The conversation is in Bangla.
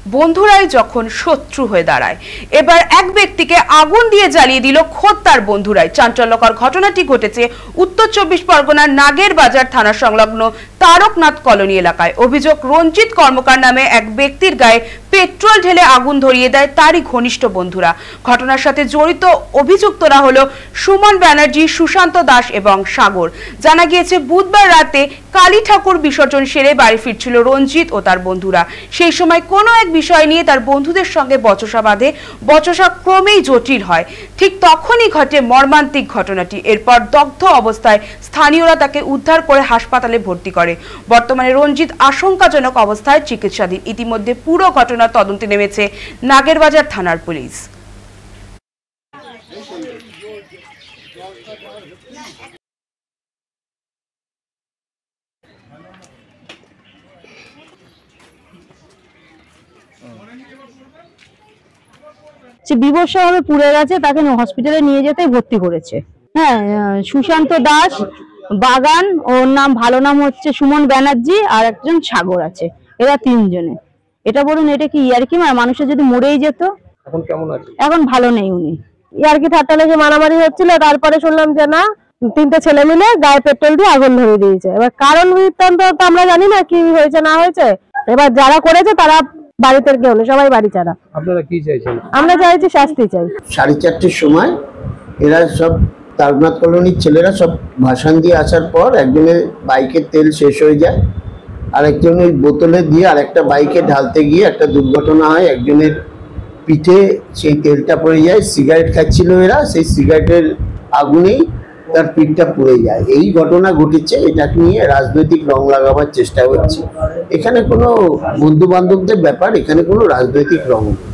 বন্ধুরাই যখন শত্রু হয়ে দাঁড়ায়। এবার এক ব্যক্তিকে আগুন দিয়ে জ্বালিয়ে দিল খোদ তার বন্ধুরাই। চাঞ্চল্যকর ঘটনাটি ঘটেছে উত্তর 24 পরগনার নাগের বাজার থানা সংলগ্ন তারকনাথ কলোনি এলাকায়। অভিযোগ, রঞ্জিত কর্মকার নামে এক ব্যক্তির গায়ে পেট্রোল ঢেলে আগুন ধরিয়ে দেয় তারই ঘনিষ্ঠ বন্ধুরা। ঘটনার সাথে জড়িত অভিযুক্তরা হলো সুমন ব্যানার্জি, সুশান্ত দাস এবং সাগর। জানা গিয়েছে, বুধবার রাতে কালী ঠাকুর বিসর্জন সেরে বাড়ি ফিরছিল রঞ্জিত ও তার বন্ধুরা। সেই সময় কোনো এক বিষয় নিয়ে তার বন্ধুদের সঙ্গে বচসা বাঁধে। বচসা ক্রমেই জটিল হয়। ঠিক তখনই ঘটে মর্মান্তিক ঘটনাটি। এরপর দগ্ধ অবস্থায় স্থানীয়রা তাকে উদ্ধার করে হাসপাতালে ভর্তি করে। বর্তমানে রঞ্জিত আশঙ্কাজনক অবস্থায় চিকিৎসাধীন। ইতিমধ্যে পুরো ঘটনার তদন্তে নেমেছে নাগেরবাজার থানার পুলিশ। সে বিবস্ত্রভাবে পুড়ে গেছে, তাকে হসপিটালে নিয়ে যেতে ভর্তি করেছে। হ্যাঁ, সুশান্ত দাস, বাগান, ওর নাম ভালো নাম হচ্ছে সুমন ব্যানার্জি, আর একজন সাগর আছে। এরা তিনজনে। এটা বলুন, এটা কি ইয়ার্কি? মানুষের যদি মরেই যেত। এখন কেমন আছে? এখন ভালো নেই উনি। ইয়ার্কি ঠাট্টা লেগে মারামারি হচ্ছিল, তারপরে শুনলাম যে না, তিনটে ছেলে মিলে গায়ে পেট্রোল দিয়ে আগুন ধরিয়ে দিয়েছে। এবার কারণ বৃত্তান্ত তো আমরা জানি না কি হয়েছে না হয়েছে। এবার যারা করেছে তারা বাড়িতে কেউ নেই, সবাই বাড়ি ছাড়া। আপনারা কি চাইছেন? আমরা চাইছি শাস্তি চাই। 4:30টার সময় এরা সব তারকনাথ কলোনির ছেলেরা সব ভাসান দিয়ে আসার পর একজনের বাইকের তেল শেষ হয়ে যায়, আরেকজন ওই বোতলে দিয়ে আরেকটা বাইকে ঢালতে গিয়ে একটা দুর্ঘটনা হয়। একজনের পিঠে সেই তেলটা পড়ে যায়। সিগারেট খাচ্ছিল এরা, সেই সিগারেটের আগুনেই তার পিঠটা পুড়ে যায়। এই ঘটনা ঘটেছে। এটাকে নিয়ে রাজনৈতিক রং লাগাবার চেষ্টা হচ্ছে। এখানে কোনো বন্ধু বান্ধবদের ব্যাপার, এখানে কোনো রাজনৈতিক রং নেই।